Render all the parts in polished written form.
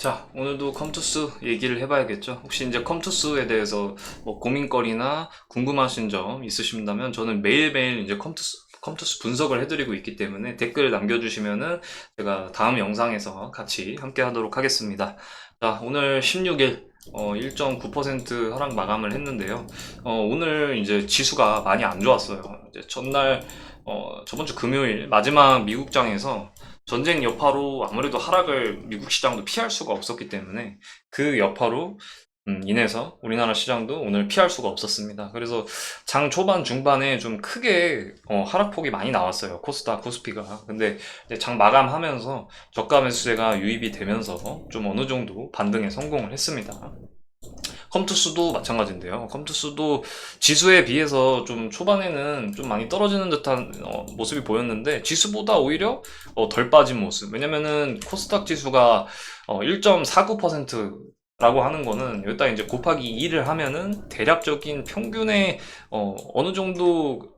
자, 오늘도 컴투스 얘기를 해봐야겠죠. 혹시 이제 컴투스에 대해서 뭐 고민거리나 궁금하신 점 있으신다면 저는 매일매일 이제 컴투스 분석을 해드리고 있기 때문에 댓글 남겨주시면은 제가 다음 영상에서 같이 함께 하도록 하겠습니다. 자, 오늘 16일 1.9% 하락 마감을 했는데요. 오늘 이제 지수가 많이 안 좋았어요. 이제 전날, 저번 주 금요일 마지막 미국장에서 전쟁 여파로 아무래도 하락을 미국 시장도 피할 수가 없었기 때문에 그 여파로 인해서 우리나라 시장도 오늘 피할 수가 없었습니다. 그래서 장 초반 중반에 좀 크게 하락폭이 많이 나왔어요. 코스닥, 코스피가. 근데 이제 장 마감하면서 저가 매수세가 유입이 되면서 좀 어느 정도 반등에 성공을 했습니다. 컴투스도 마찬가지인데요. 컴투스도 지수에 비해서 좀 초반에는 좀 많이 떨어지는 듯한 모습이 보였는데 지수보다 오히려 덜 빠진 모습. 왜냐면은 코스닥 지수가 1.49%라고 하는 거는 여기다 이제 곱하기 2를 하면은 대략적인 평균의 어느 정도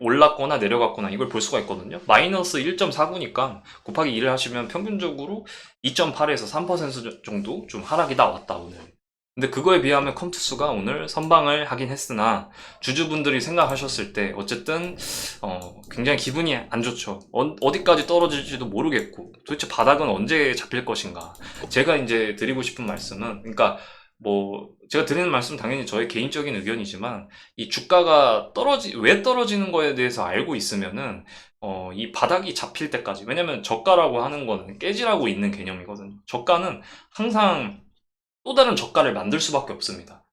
올랐거나 내려갔거나 이걸 볼 수가 있거든요. 마이너스 1.49니까 곱하기 2를 하시면 평균적으로 2.8에서 3% 정도 좀 하락이 나왔다 오늘. 근데 그거에 비하면 컴투스가 오늘 선방을 하긴 했으나 주주분들이 생각하셨을 때 어쨌든 굉장히 기분이 안 좋죠. 어디까지 떨어질지도 모르겠고 도대체 바닥은 언제 잡힐 것인가. 제가 이제 드리고 싶은 말씀은 그러니까 뭐 제가 드리는 말씀 은 당연히 저의 개인적인 의견이지만 이 주가가 왜 떨어지는 거에 대해서 알고 있으면은 이 바닥이 잡힐 때까지, 왜냐면 저가라고 하는 거는 깨지라고 있는 개념이거든요. 저가는 항상 또 다른 저가를 만들 수밖에 없습니다.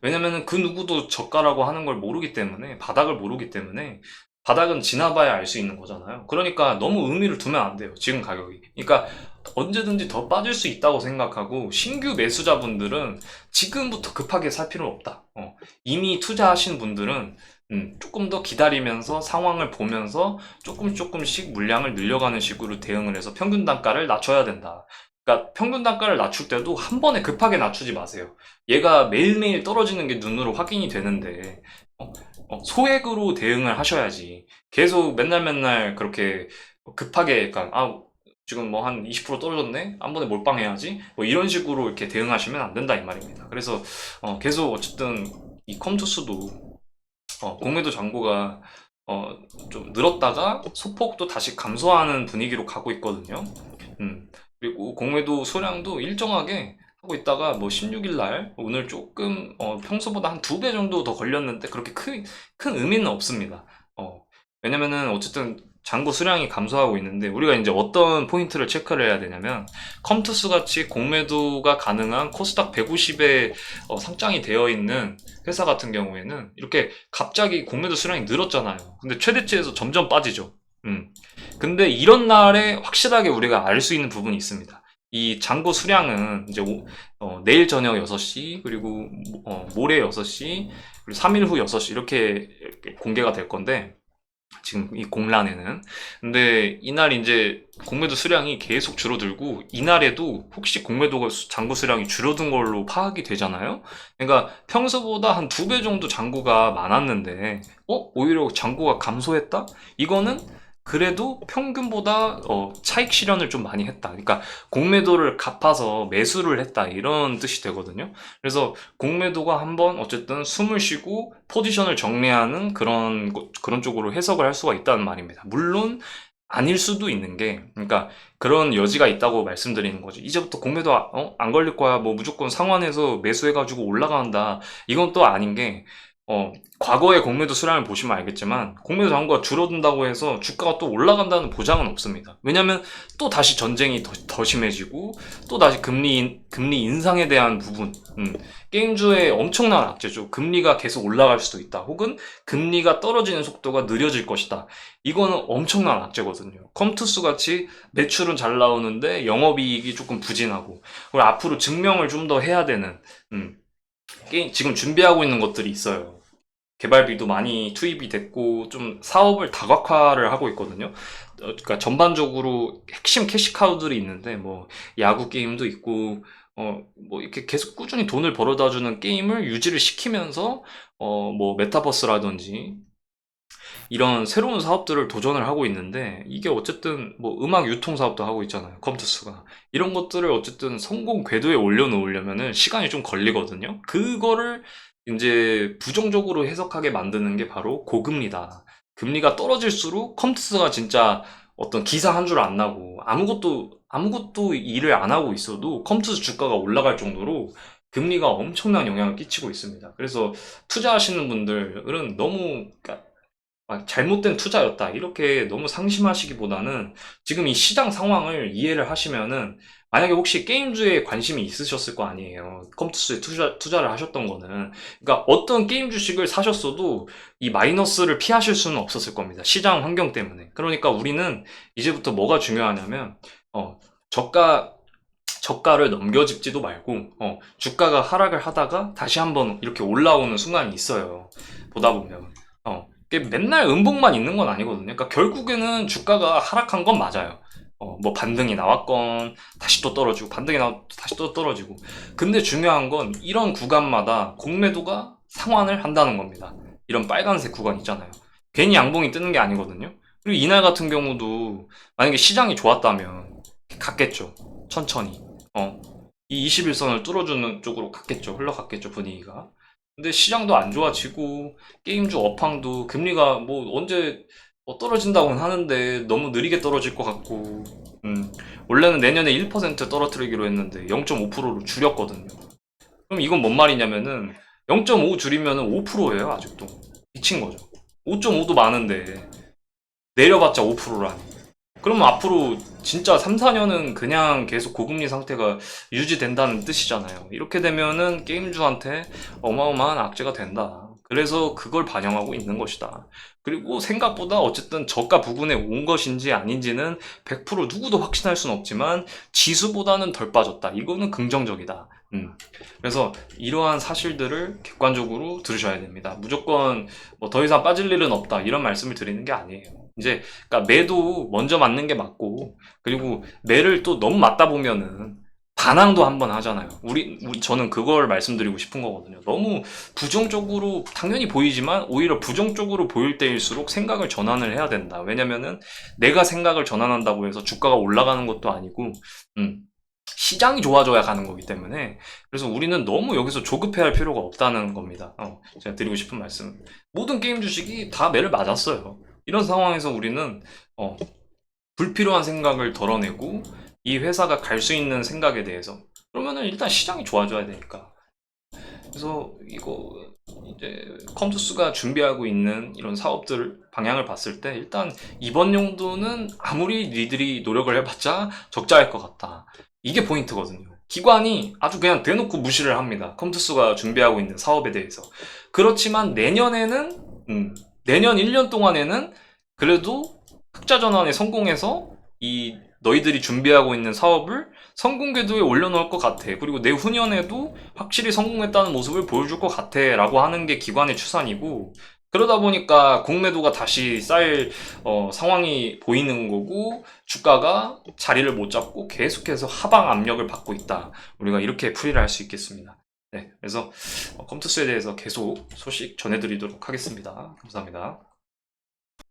왜냐면은 그 누구도 저가라고 하는 걸 모르기 때문에, 바닥을 모르기 때문에, 바닥은 지나봐야 알 수 있는 거잖아요. 그러니까 너무 의미를 두면 안 돼요. 지금 가격이. 그러니까 언제든지 더 빠질 수 있다고 생각하고, 신규 매수자분들은 지금부터 급하게 살 필요는 없다. 이미 투자하신 분들은 조금 더 기다리면서 상황을 보면서 조금씩 물량을 늘려가는 식으로 대응을 해서 평균 단가를 낮춰야 된다. 그러니까 평균 단가를 낮출 때도 한 번에 급하게 낮추지 마세요. 얘가 매일매일 떨어지는 게 눈으로 확인이 되는데 소액으로 대응을 하셔야지. 계속 맨날 그렇게 급하게, 그러니까 지금 뭐 한 20% 떨어졌네? 한 번에 몰빵해야지? 뭐 이런 식으로 이렇게 대응하시면 안 된다 이 말입니다. 그래서 계속 어쨌든 이 컴투스도 공매도 잔고가 좀 늘었다가 소폭도 다시 감소하는 분위기로 가고 있거든요. 그리고 공매도 수량도 일정하게 하고 있다가 뭐 16일 날 오늘 조금 평소보다 한 2배 정도 더 걸렸는데 그렇게 큰 의미는 없습니다. 왜냐면은 어쨌든 잔고 수량이 감소하고 있는데 우리가 이제 어떤 포인트를 체크를 해야 되냐면 컴투스 같이 공매도가 가능한 코스닥 150에 상장이 되어 있는 회사 같은 경우에는 이렇게 갑자기 공매도 수량이 늘었잖아요. 근데 최대치에서 점점 빠지죠. 근데 이런 날에 확실하게 우리가 알 수 있는 부분이 있습니다. 이 잔고 수량은 이제 내일 저녁 6시, 그리고 모레 6시, 그리고 3일 후 6시 이렇게 공개가 될 건데, 지금 이 공란에는. 근데 이날 이제 공매도 수량이 계속 줄어들고 이날에도 혹시 공매도가 잔고 수량이 줄어든 걸로 파악이 되잖아요. 그러니까 평소보다 한 2배 정도 잔고가 많았는데 오히려 잔고가 감소했다? 이거는 그래도 평균보다 차익 실현을 좀 많이 했다. 그러니까 공매도를 갚아서 매수를 했다 이런 뜻이 되거든요. 그래서 공매도가 한번 어쨌든 숨을 쉬고 포지션을 정리하는 그런 쪽으로 해석을 할 수가 있다는 말입니다. 물론 아닐 수도 있는 게, 그러니까 그런 여지가 있다고 말씀드리는 거죠. 이제부터 공매도 안 걸릴 거야. 뭐 무조건 상환해서 매수해가지고 올라간다. 이건 또 아닌 게, 과거의 공매도 수량을 보시면 알겠지만 공매도 잔고가 줄어든다고 해서 주가가 또 올라간다는 보장은 없습니다. 왜냐면 또 다시 전쟁이 더 심해지고 또 다시 금리 인상에 대한 부분, 게임주의 엄청난 악재죠. 금리가 계속 올라갈 수도 있다. 혹은 금리가 떨어지는 속도가 느려질 것이다. 이거는 엄청난 악재거든요. 컴투스 같이 매출은 잘 나오는데 영업이익이 조금 부진하고, 그리고 앞으로 증명을 좀 더 해야 되는 게임 지금 준비하고 있는 것들이 있어요. 개발비도 많이 투입이 됐고 좀 사업을 다각화를 하고 있거든요. 그러니까 전반적으로 핵심 캐시카우들이 있는데 뭐 야구 게임도 있고 뭐 이렇게 계속 꾸준히 돈을 벌어다 주는 게임을 유지를 시키면서 뭐 메타버스라든지 이런 새로운 사업들을 도전을 하고 있는데 이게 어쨌든 뭐 음악 유통 사업도 하고 있잖아요. 컴투스가. 이런 것들을 어쨌든 성공 궤도에 올려놓으려면은 시간이 좀 걸리거든요. 그거를 이제 부정적으로 해석하게 만드는 게 바로 고금리다. 금리가 떨어질수록 컴투스가 진짜 어떤 기사 한 줄 안 나고 아무것도 일을 안 하고 있어도 컴투스 주가가 올라갈 정도로 금리가 엄청난 영향을 끼치고 있습니다. 그래서 투자하시는 분들은 너무 그러니까 잘못된 투자였다. 이렇게 너무 상심하시기보다는 지금 이 시장 상황을 이해를 하시면은 만약에 혹시 게임주에 관심이 있으셨을 거 아니에요. 컴투스에 투자를 하셨던 거는. 그러니까 어떤 게임 주식을 사셨어도 이 마이너스를 피하실 수는 없었을 겁니다. 시장 환경 때문에. 그러니까 우리는 이제부터 뭐가 중요하냐면, 저가, 저가를 넘겨짚지도 말고, 주가가 하락을 하다가 다시 한번 이렇게 올라오는 순간이 있어요. 보다 보면. 이게 맨날 음봉만 있는 건 아니거든요. 그러니까 결국에는 주가가 하락한 건 맞아요. 뭐 반등이 나왔건 다시 또 떨어지고 반등이 나와 다시 또 떨어지고. 근데 중요한 건 이런 구간마다 공매도가 상환을 한다는 겁니다. 이런 빨간색 구간 있잖아요. 괜히 양봉이 뜨는 게 아니거든요. 그리고 이날 같은 경우도 만약에 시장이 좋았다면 갔겠죠. 천천히. 이 21선을 뚫어주는 쪽으로 갔겠죠. 흘러갔겠죠, 분위기가. 근데 시장도 안 좋아지고 게임주 업황도 금리가 뭐 언제 떨어진다고는 하는데 너무 느리게 떨어질 것 같고 원래는 내년에 1% 떨어뜨리기로 했는데 0.5%로 줄였거든요. 그럼 이건 뭔 말이냐면은 0.5 줄이면은 5%예요 아직도. 미친 거죠. 5.5도 많은데 내려봤자 5%라니. 그러면 앞으로 진짜 3, 4년은 그냥 계속 고금리 상태가 유지된다는 뜻이잖아요. 이렇게 되면은 게임주한테 어마어마한 악재가 된다. 그래서 그걸 반영하고 있는 것이다. 그리고 생각보다 어쨌든 저가 부근에 온 것인지 아닌지는 100% 누구도 확신할 수는 없지만 지수보다는 덜 빠졌다. 이거는 긍정적이다. 그래서 이러한 사실들을 객관적으로 들으셔야 됩니다. 무조건 뭐 더 이상 빠질 일은 없다. 이런 말씀을 드리는 게 아니에요. 이제 그러니까 매도 먼저 맞는 게 맞고 그리고 매를 또 너무 맞다 보면은 반항도 한번 하잖아요. 저는 그걸 말씀드리고 싶은 거거든요. 너무 부정적으로 당연히 보이지만 오히려 부정적으로 보일 때일수록 생각을 전환을 해야 된다. 왜냐면은 내가 생각을 전환한다고 해서 주가가 올라가는 것도 아니고 시장이 좋아져야 가는 거기 때문에 그래서 우리는 너무 여기서 조급해할 필요가 없다는 겁니다. 제가 드리고 싶은 말씀. 모든 게임 주식이 다 매를 맞았어요. 이런 상황에서 우리는 불필요한 생각을 덜어내고 이 회사가 갈 수 있는 생각에 대해서 그러면은 일단 시장이 좋아져야 되니까 그래서 이거 이제 컴투스가 준비하고 있는 이런 사업들 방향을 봤을 때 일단 이번 연도는 아무리 니들이 노력을 해봤자 적자일 것 같다. 이게 포인트거든요. 기관이 아주 그냥 대놓고 무시를 합니다. 컴투스가 준비하고 있는 사업에 대해서. 그렇지만 내년 1년 동안에는 그래도 흑자 전환에 성공해서 이 너희들이 준비하고 있는 사업을 성공 궤도에 올려놓을 것 같아. 그리고 내후년에도 확실히 성공했다는 모습을 보여줄 것 같아. 라고 하는 게 기관의 추산이고, 그러다 보니까 공매도가 다시 쌓일 상황이 보이는 거고, 주가가 자리를 못 잡고 계속해서 하방 압력을 받고 있다. 우리가 이렇게 풀이를 할 수 있겠습니다. 네, 그래서 컴투스에 대해서 계속 소식 전해드리도록 하겠습니다. 감사합니다.